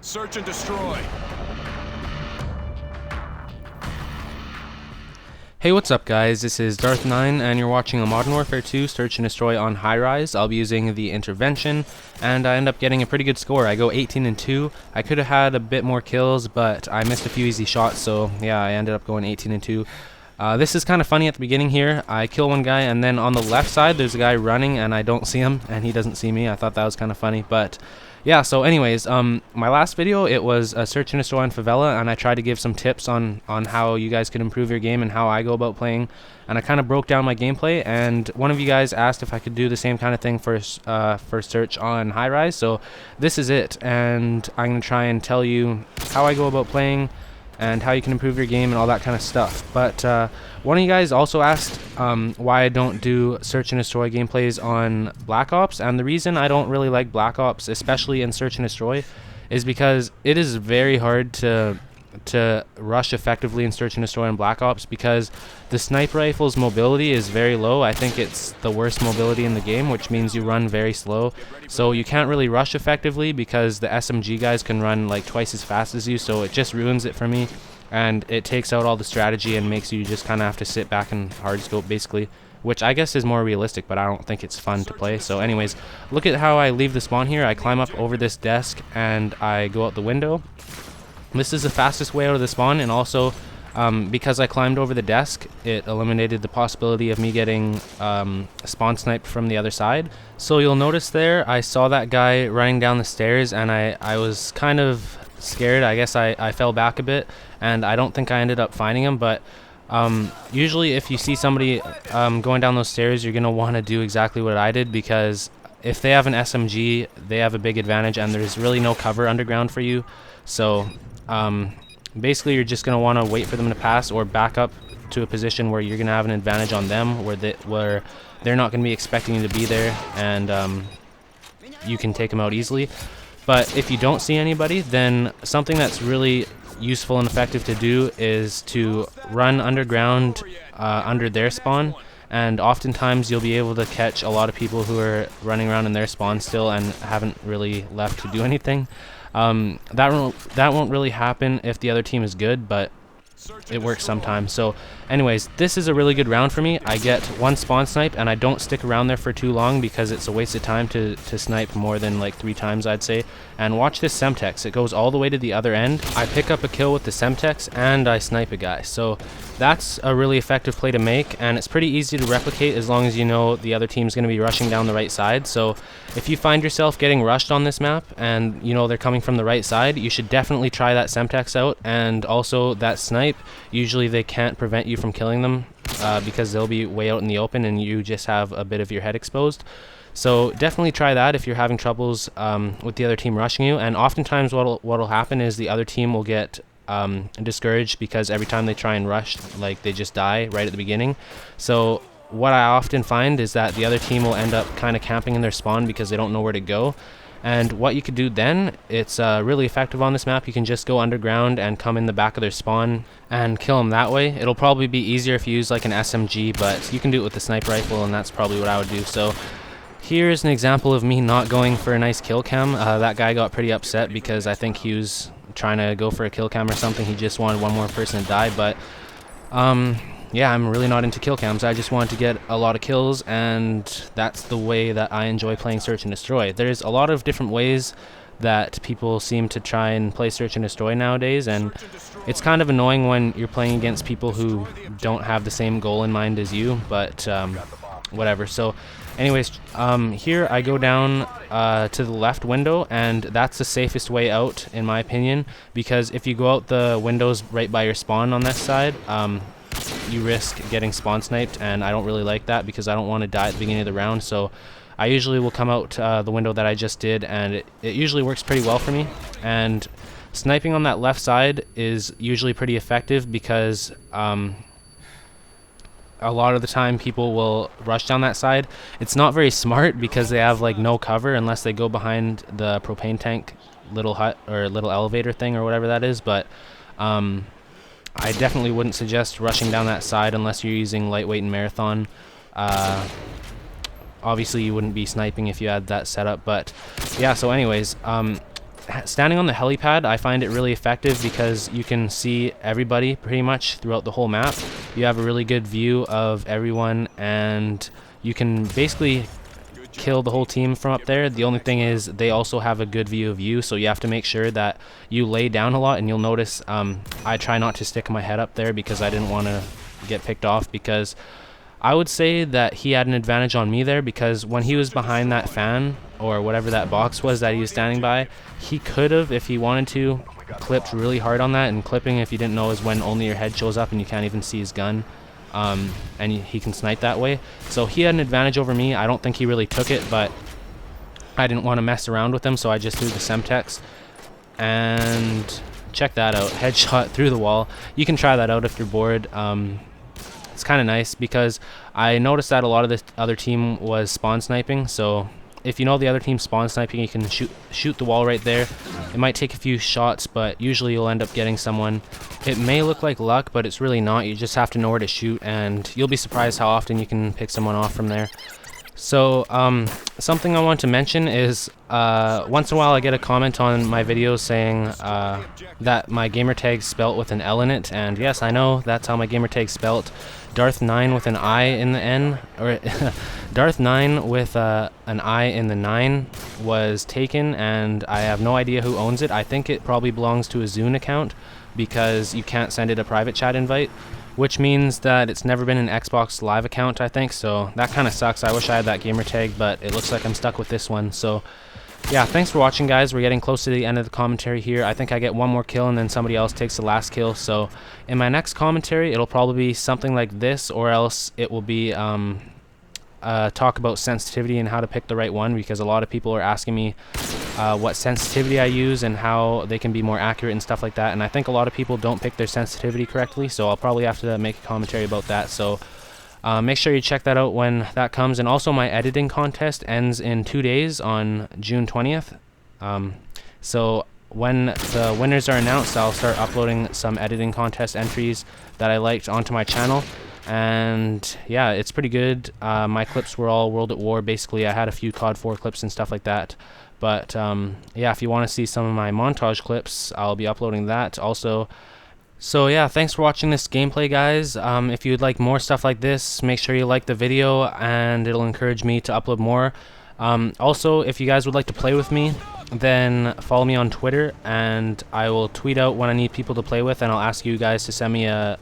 Search and destroy. Hey, what's up guys, this is Darth 9 and you're watching a Modern Warfare 2 Search and Destroy on High Rise. I'll be using the intervention and I end up getting a pretty good score. I go 18 and 2. I could have had a bit more kills, but I missed a few easy shots, so yeah, I ended up going 18 and 2. This is kind of funny at the beginning here. I kill one guy and then on the left side there's a guy running and I don't see him and he doesn't see me. I thought that was kind of funny, but yeah, so anyways, my last video, it was a Search and Destroy in Favela, and I tried to give some tips on how you guys could improve your game and how I go about playing, and I kind of broke down my gameplay, and one of you guys asked if I could do the same kind of thing for Search on High Rise, so this is it, and I'm going to try and tell you how I go about playing, and how you can improve your game and all that kind of stuff. But one of you guys also asked why I don't do Search and Destroy gameplays on Black Ops, and the reason I don't really like Black Ops, especially in Search and Destroy, is because it is very hard to rush effectively in Search and Destroy in Black Ops, because the sniper rifle's mobility is very low. I think it's the worst mobility in the game, which means you run very slow, so you can't really rush effectively because the SMG guys can run like twice as fast as you, so it just ruins it for me, and it takes out all the strategy and makes you just kind of have to sit back and hardscope basically, which I guess is more realistic, but I don't think it's fun to play. So anyways, look at how I leave the spawn here. I climb up over this desk and I go out the window. This is the fastest way out of the spawn, and also because I climbed over the desk, it eliminated the possibility of me getting spawn sniped from the other side. So you'll notice there, I saw that guy running down the stairs and I was kind of scared. I guess I fell back a bit, and I don't think I ended up finding him, but usually if you see somebody going down those stairs, you're going to want to do exactly what I did, because if they have an SMG, they have a big advantage and there's really no cover underground for you. So basically you're just going to want to wait for them to pass or back up to a position where you're going to have an advantage on them, where they're not going to be expecting you to be there, and you can take them out easily. But if you don't see anybody, then something that's really useful and effective to do is to run underground under their spawn, and oftentimes you'll be able to catch a lot of people who are running around in their spawn still and haven't really left to do anything. That won't really happen if the other team is good, but it works sometimes. So anyways, this is a really good round for me. I get one spawn snipe and I don't stick around there for too long because it's a waste of time to snipe more than like 3 times, I'd say. And watch this Semtex, it goes all the way to the other end. I pick up a kill with the Semtex and I snipe a guy. So that's a really effective play to make, and it's pretty easy to replicate as long as you know the other team's going to be rushing down the right side. So if you find yourself getting rushed on this map and you know they're coming from the right side, you should definitely try that Semtex out, and also that snipe. Usually they can't prevent you from killing them because they'll be way out in the open and you just have a bit of your head exposed. So definitely try that if you're having troubles with the other team rushing you. And oftentimes what'll happen is the other team will get discouraged because every time they try and rush, like, they just die right at the beginning. So what I often find is that the other team will end up kind of camping in their spawn because they don't know where to go. And what you could do then, it's really effective on this map. You can just go underground and come in the back of their spawn and kill them that way. It'll probably be easier if you use like an SMG, but you can do it with the sniper rifle, and that's probably what I would do. So here's an example of me not going for a nice kill cam. That guy got pretty upset because I think he was trying to go for a kill cam or something. He just wanted one more person to die, but yeah, I'm really not into kill cams. I just want to get a lot of kills, and that's the way that I enjoy playing Search and Destroy. There's a lot of different ways that people seem to try and play Search and Destroy nowadays, and it's kind of annoying when you're playing against people who don't have the same goal in mind as you, but whatever. So anyways, here I go down to the left window, and that's the safest way out in my opinion, because if you go out the windows right by your spawn on this side, you risk getting spawn sniped, and I don't really like that because I don't want to die at the beginning of the round. So I usually will come out the window that I just did, and it usually works pretty well for me. And sniping on that left side is usually pretty effective because a lot of the time people will rush down that side. It's not very smart because they have like no cover unless they go behind the propane tank little hut or little elevator thing or whatever that is, but I definitely wouldn't suggest rushing down that side unless you're using lightweight and marathon. Obviously you wouldn't be sniping if you had that setup, but yeah, so anyways, standing on the helipad, I find it really effective because you can see everybody pretty much throughout the whole map. You have a really good view of everyone, and you can basically kill the whole team from up there. The only thing is they also have a good view of you, so you have to make sure that you lay down a lot. And you'll notice I try not to stick my head up there because I didn't want to get picked off, because I would say that he had an advantage on me there, because when he was behind that fan or whatever that box was that he was standing by, he could have, if he wanted to, clipped really hard on that. And clipping, if you didn't know, is when only your head shows up and you can't even see his gun. And he can snipe that way. So he had an advantage over me. I don't think he really took it, but I didn't want to mess around with him, so I just threw the Semtex. And check that out, headshot through the wall. You can try that out if you're bored. It's kind of nice because I noticed that a lot of the other team was spawn sniping, so if you know the other team spawn sniping, you can shoot the wall right there. It might take a few shots, but usually you'll end up getting someone. It may look like luck, but it's really not. You just have to know where to shoot, and you'll be surprised how often you can pick someone off from there. So something I want to mention is once in a while I get a comment on my videos saying that my gamertag's spelt with an L in it, and yes, I know that's how my gamertag's spelt. Darth 9 with an I in the N, or Darth 9 with an I in the 9 was taken, and I have no idea who owns it. I think it probably belongs to a Zune account because you can't send it a private chat invite, which means that it's never been an Xbox Live account, I think, so that kind of sucks. I wish I had that gamertag, but it looks like I'm stuck with this one. So yeah, thanks for watching, guys. We're getting close to the end of the commentary here. I think I get one more kill and then somebody else takes the last kill. So in my next commentary, it'll probably be something like this, or else it will be talk about sensitivity and how to pick the right one, because a lot of people are asking me what sensitivity I use and how they can be more accurate and stuff like that. And I think a lot of people don't pick their sensitivity correctly, so I'll probably have to make a commentary about that. So make sure you check that out when that comes. And also, my editing contest ends in 2 days on June 20th. So when the winners are announced, I'll start uploading some editing contest entries that I liked onto my channel. And yeah, it's pretty good. My clips were all World at War, basically. I had a few COD 4 clips and stuff like that. But yeah, if you want to see some of my montage clips, I'll be uploading that also. So yeah, thanks for watching this gameplay, guys. If you'd like more stuff like this, make sure you like the video, and it'll encourage me to upload more. Also, if you guys would like to play with me, then follow me on Twitter, and I will tweet out when I need people to play with, and I'll ask you guys to send me a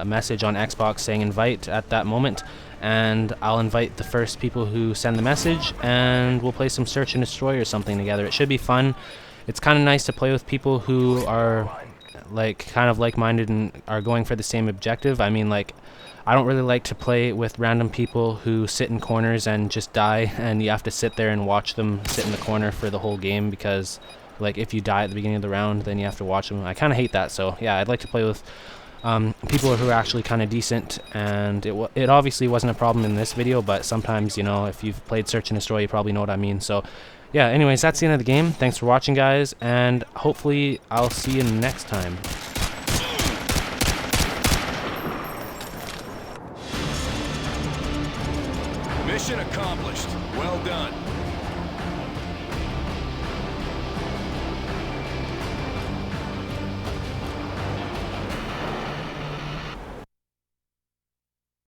message on Xbox saying invite at that moment, and I'll invite the first people who send the message, and we'll play some Search and Destroy or something together. It should be fun. It's kind of nice to play with people who are kind of like-minded and are going for the same objective. I mean, like, I don't really like to play with random people who sit in corners and just die, and you have to sit there and watch them sit in the corner for the whole game, because like if you die at the beginning of the round, then you have to watch them. I kind of hate that. So yeah, I'd like to play with people who are actually kind of decent, and it obviously wasn't a problem in this video, but sometimes, you know, if you've played Search and Destroy, you probably know what I mean. So yeah, anyways, that's the end of the game. Thanks for watching, guys, and hopefully I'll see you next time. Mission accomplished. Well done.